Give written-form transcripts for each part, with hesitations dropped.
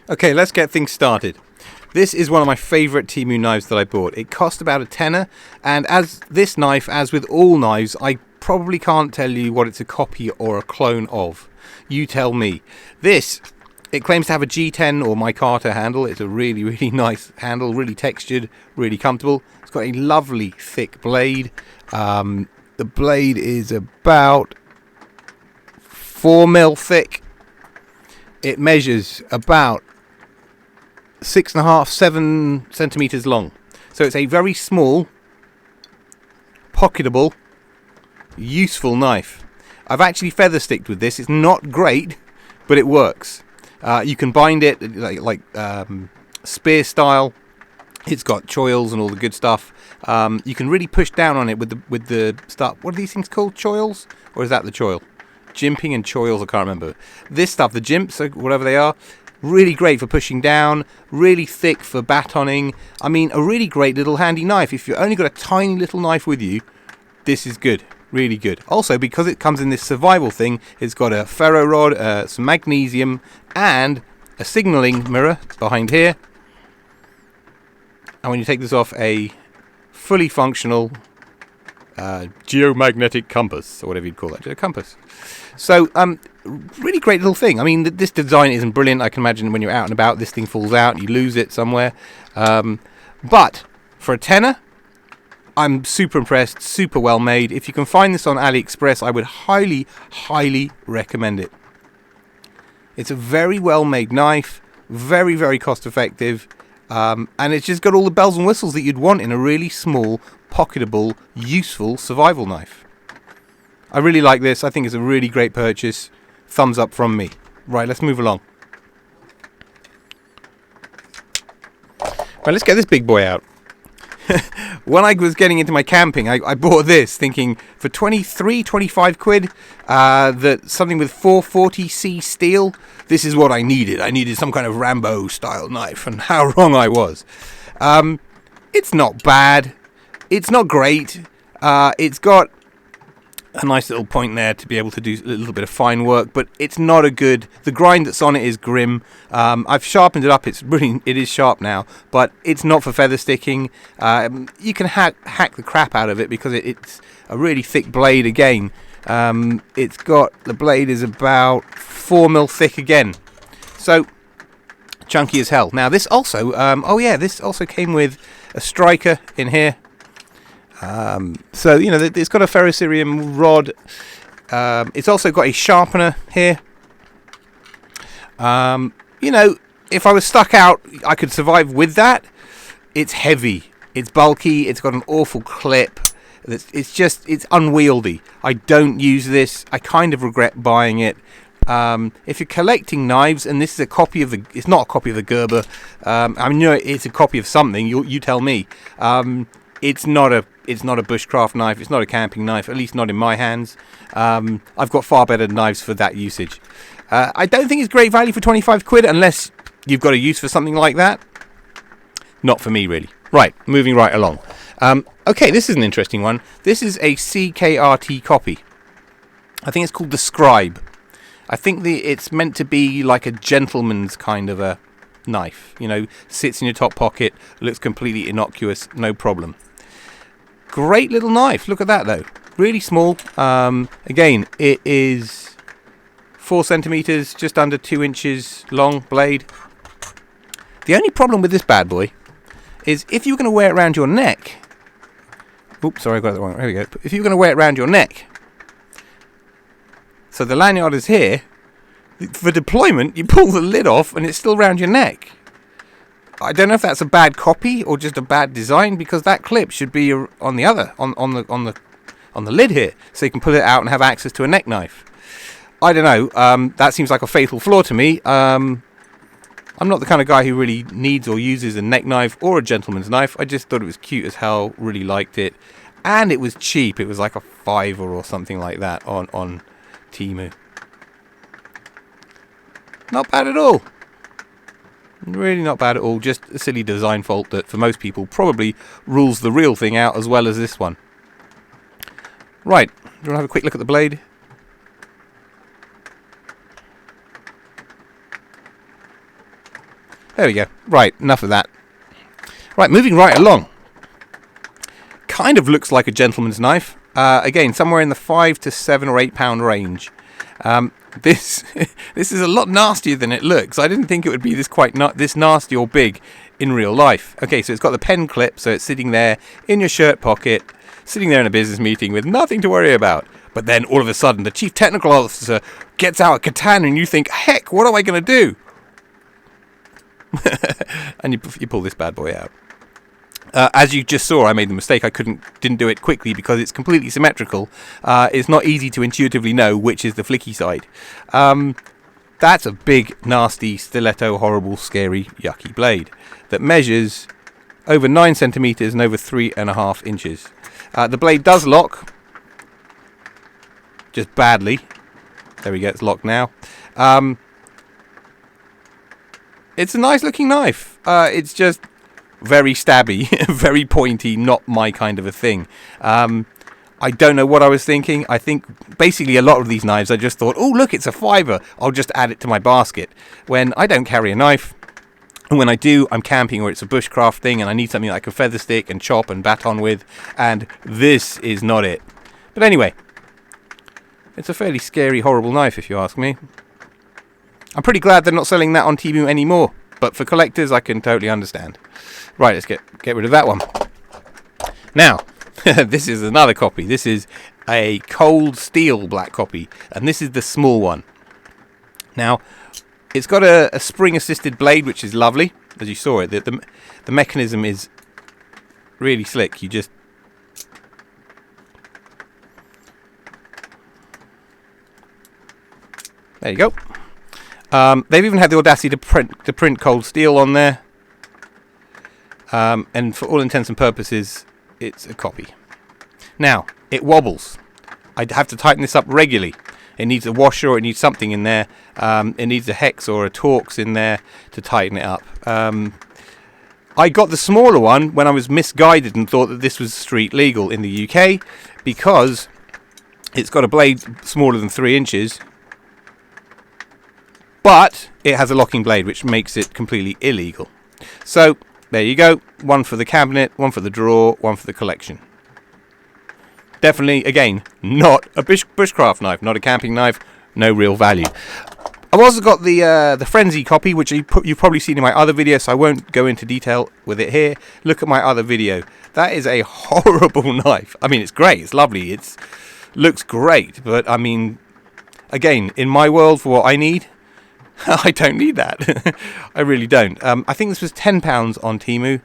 Okay, let's get things started. This is one of my favourite TEMU knives that I bought. It cost about a tenner, and as this knife, as with all knives, I probably can't tell you what it's a copy or a clone of. You tell me. This, it claims to have a G10 or micarta handle. It's a really, really nice handle, really textured, really comfortable. It's got a lovely thick blade. The blade is about 4 mil thick. It measures about 6.5, 7 centimeters long. So it's a very small, pocketable, useful knife. I've actually feather sticked with this. It's not great, but it works. You can bind it like spear style. It's got choils and all the good stuff. You can really push down on it with the stuff. What are these things called? Choils? Or is that the choil? Jimping and choils, I can't remember. This stuff, the jimps, whatever they are, really great for pushing down, really thick for batoning. I mean, a really great little handy knife. If you've only got a tiny little knife with you, this is good, really good. Also, because it comes in this survival thing, it's got a ferro rod, some magnesium, and a signalling mirror behind here. And when you take this off, a fully functional geomagnetic compass, or whatever you'd call that, a compass. So, really great little thing. I mean, this design isn't brilliant. I can imagine when you're out and about, this thing falls out, you lose it somewhere. But for a tenner, I'm super impressed, super well made. If you can find this on AliExpress, I would highly, highly recommend it. It's a very well made knife, very, very cost effective. And it's just got all the bells and whistles that you'd want in a really small, pocketable, useful survival knife. I really like this. I think it's a really great purchase. Thumbs up from me. Right, let's move along. Right, let's get this big boy out. When I was getting into my camping, I bought this thinking for 25 quid, that something with 440C steel, this is what I needed. I needed some kind of Rambo style knife, and how wrong I was. It's not bad. It's not great. It's got a nice little point there to be able to do a little bit of fine work, but it's not a good. The grind that's on it is grim. I've sharpened it up. It is sharp now, but it's not for feather sticking. You can hack the crap out of it because it's a really thick blade again. The blade is about 4 mil thick again, so chunky as hell. Now this also, this also came with a striker in here. So, you know, it's got a ferrocerium rod. It's also got a sharpener here. You know, if I was stuck out, I could survive with that. It's heavy. It's bulky. It's got an awful clip. It's unwieldy. I don't use this. I kind of regret buying it. If you're collecting knives, and this is a copy of it's not a copy of the Gerber. I mean, you know, it's a copy of something. You tell me. It's not a bushcraft knife. It's not a camping knife, at least not in my hands. I've got far better knives for that usage. I don't think it's great value for 25 quid unless you've got a use for something like that. Not for me, really. Right, moving right along. Okay, this is an interesting one. This is a CKRT copy. I think it's called the Scribe. I think it's meant to be like a gentleman's kind of a knife. You know, sits in your top pocket, looks completely innocuous, no problem. Great little knife. Look at that, though. Really small. Again, it is 4 centimeters, just under 2 inches long blade. The only problem with this bad boy is if you're going to wear it around your neck. Oops, sorry, I got it wrong. There we go. If you're going to wear it around your neck, so the lanyard is here. For deployment, you pull the lid off, and it's still around your neck. I don't know if that's a bad copy or just a bad design, because that clip should be on the lid here, so you can pull it out and have access to a neck knife. I don't know. That seems like a fatal flaw to me. I'm not the kind of guy who really needs or uses a neck knife or a gentleman's knife. I just thought it was cute as hell. Really liked it, and it was cheap. It was like a £5 or something like that on TEMU. Not bad at all. Really not bad at all. Just a silly design fault that for most people probably rules the real thing out as well as this one. Right, do you want to have a quick look at the blade? There we go. Right, enough of that. Right, moving right along. Kind of looks like a gentleman's knife. Again, somewhere in the 5 to 7 or 8 pound range. This this is a lot nastier than it looks. I didn't think it would be this nasty or big in real life. Okay, so it's got the pen clip, so it's sitting there in your shirt pocket, sitting there in a business meeting with nothing to worry about. But then all of a sudden, the chief technical officer gets out a katana, and you think, heck, what am I going to do? And you pull this bad boy out. As you just saw, I made the mistake. I didn't do it quickly because it's completely symmetrical. It's not easy to intuitively know which is the flicky side. That's a big, nasty, stiletto, horrible, scary, yucky blade that measures over 9 centimeters and over 3.5 inches. The blade does lock, just badly. There we go. It's locked now. It's a nice looking knife. It's just very stabby, very pointy, not my kind of a thing. I don't know what I was thinking. I think basically a lot of these knives I just thought, oh look, it's a $5, I'll just add it to my basket, when I don't carry a knife. And when I do, I'm camping or it's a bushcraft thing and I need something that I can feather stick and chop and baton with, and this is not it. But anyway, it's a fairly scary, horrible knife if you ask me. I'm pretty glad they're not selling that on TEMU anymore, but for collectors I can totally understand. Right, let's get rid of that one. Now, this is another copy. This is a cold steel black copy, and this is the small one. Now, it's got a spring-assisted blade, which is lovely, as you saw it. The mechanism is really slick. You just... There you go. They've even had the audacity to print cold steel on there. And for all intents and purposes, it's a copy. Now, it wobbles. I'd have to tighten this up regularly. It needs a washer or it needs something in there. It needs a hex or a Torx in there to tighten it up. I got the smaller one when I was misguided and thought that this was street legal in the UK because it's got a blade smaller than 3 inches. But it has a locking blade, which makes it completely illegal. So, there you go. One for the cabinet, one for the drawer, one for the collection. Definitely, again, not a bushcraft knife, not a camping knife, no real value. I've also got the Frenzy copy, which you've probably seen in my other video, so I won't go into detail with it here. Look at my other video. That is a horrible knife. I mean, it's great, it's lovely, it looks great, but I mean, again, in my world, for what I need, I don't need that. I really don't. I think this was £10 on TEMU.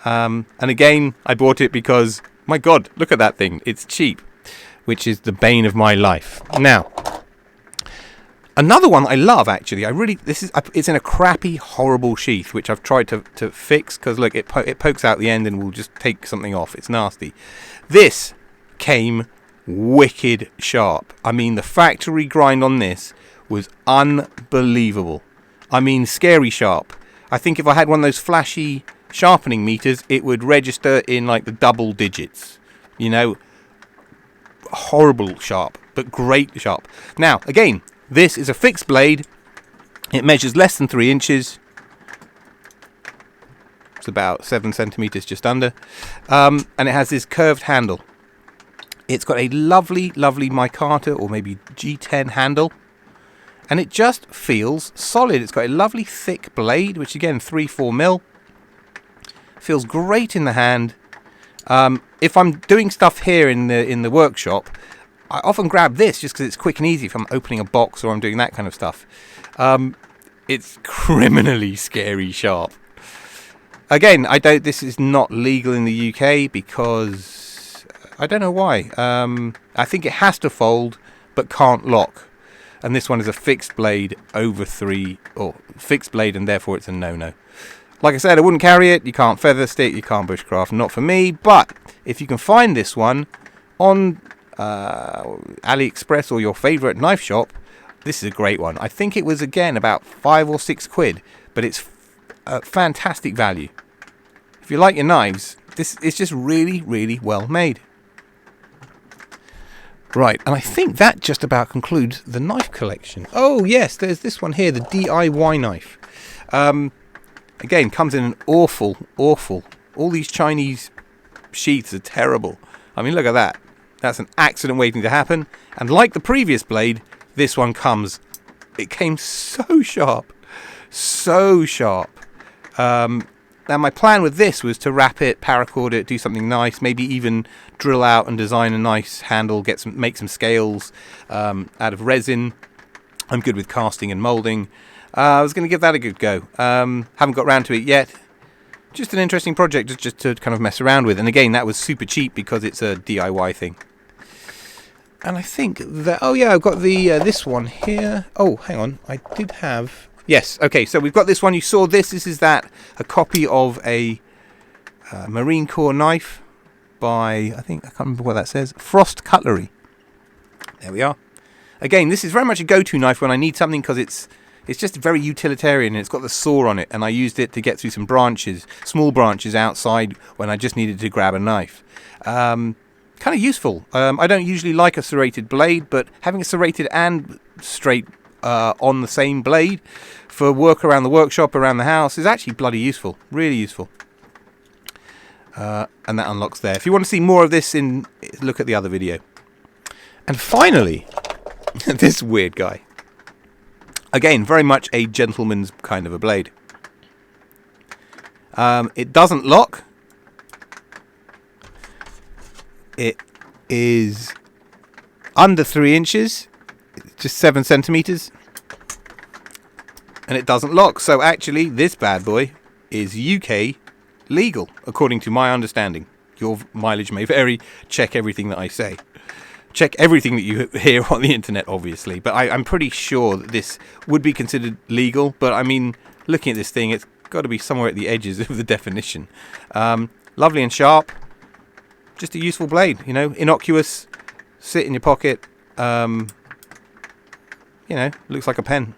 And again, I bought it because, my God, look at that thing. It's cheap, which is the bane of my life. Now, another one I love, actually. It's in a crappy, horrible sheath, which I've tried to fix because, look, it pokes out the end and will just take something off. It's nasty. This came wicked sharp. I mean, the factory grind on this was unbelievable. I mean, scary sharp. I think if I had one of those flashy sharpening meters, it would register in like the double digits. You know, horrible sharp, but great sharp. Now, again, this is a fixed blade. It measures less than 3 inches. It's about 7 centimeters, just under. And it has this curved handle. It's got a lovely, lovely micarta or maybe G10 handle. And it just feels solid. It's got a lovely thick blade, which again, 3-4 mil. Feels great in the hand. If I'm doing stuff here in the workshop, I often grab this just because it's quick and easy if I'm opening a box or I'm doing that kind of stuff. It's criminally scary sharp. Again, this is not legal in the UK because I don't know why. I think it has to fold but can't lock. And this one is a fixed blade over 3, or fixed blade, and therefore it's a no-no. Like I said, I wouldn't carry it. You can't feather stick, you can't bushcraft, not for me. But if you can find this one on AliExpress or your favourite knife shop, this is a great one. I think it was, again, about 5 or 6 quid, but it's a fantastic value. If you like your knives, it's just really, really well made. Right, and I think that just about concludes the knife collection. Oh, yes, there's this one here, the DIY knife. Again, comes in an awful. All these Chinese sheaths are terrible. I mean, look at that. That's an accident waiting to happen. And like the previous blade, this one comes. It came so sharp. So sharp. Now my plan with this was to wrap it, paracord it, do something nice, maybe even drill out and design a nice handle, make some scales out of resin. I'm good with casting and moulding. I was going to give that a good go. Haven't got round to it yet. Just an interesting project just to kind of mess around with. And again, that was super cheap because it's a DIY thing. And I think that... Oh yeah, I've got the this one here. Oh, hang on. I did have... Yes, okay, so we've got this one. You saw this. This is a copy of a Marine Corps knife by, I can't remember what that says, Frost Cutlery. There we are. Again, this is very much a go-to knife when I need something because it's just very utilitarian and it's got the saw on it, and I used it to get through some branches, small branches outside when I just needed to grab a knife. Kind of useful. I don't usually like a serrated blade, but having a serrated and straight on the same blade for work around the workshop, around the house, is actually bloody useful. Really useful. And that unlocks there. If you want to see more of this, look at the other video. And finally, this weird guy. Again, very much a gentleman's kind of a blade. It doesn't lock. It is under 3 inches. Just 7 centimeters, and it doesn't lock. So actually, this bad boy is UK legal, according to my understanding. Your mileage may vary. Check everything that I say. Check everything that you hear on the internet, obviously. But I'm pretty sure that this would be considered legal. But I mean, looking at this thing, it's got to be somewhere at the edges of the definition. Lovely and sharp. Just a useful blade, you know, innocuous. Sit in your pocket. You know, looks like a pen.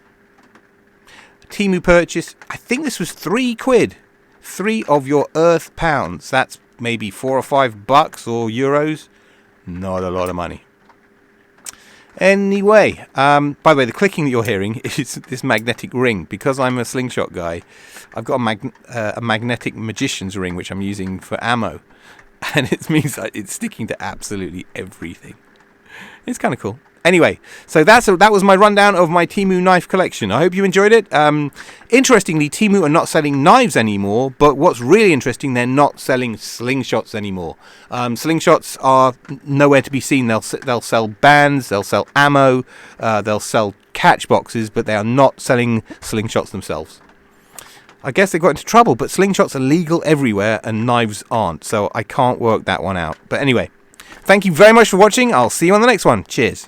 TEMU purchase. I think this was £3. 3 of your Earth pounds. That's maybe $4 or $5 or euros. Not a lot of money. Anyway, by the way, the clicking that you're hearing is this magnetic ring. Because I'm a slingshot guy, I've got a magnetic magician's ring, which I'm using for ammo. And it means that it's sticking to absolutely everything. It's kind of cool. Anyway, so that was my rundown of my TEMU knife collection. I hope you enjoyed it. Interestingly, TEMU are not selling knives anymore, but what's really interesting, they're not selling slingshots anymore. Slingshots are nowhere to be seen. They'll sell bands, they'll sell ammo, they'll sell catch boxes, but they are not selling slingshots themselves. I guess they got into trouble, but slingshots are legal everywhere and knives aren't, so I can't work that one out. But anyway, thank you very much for watching. I'll see you on the next one. Cheers.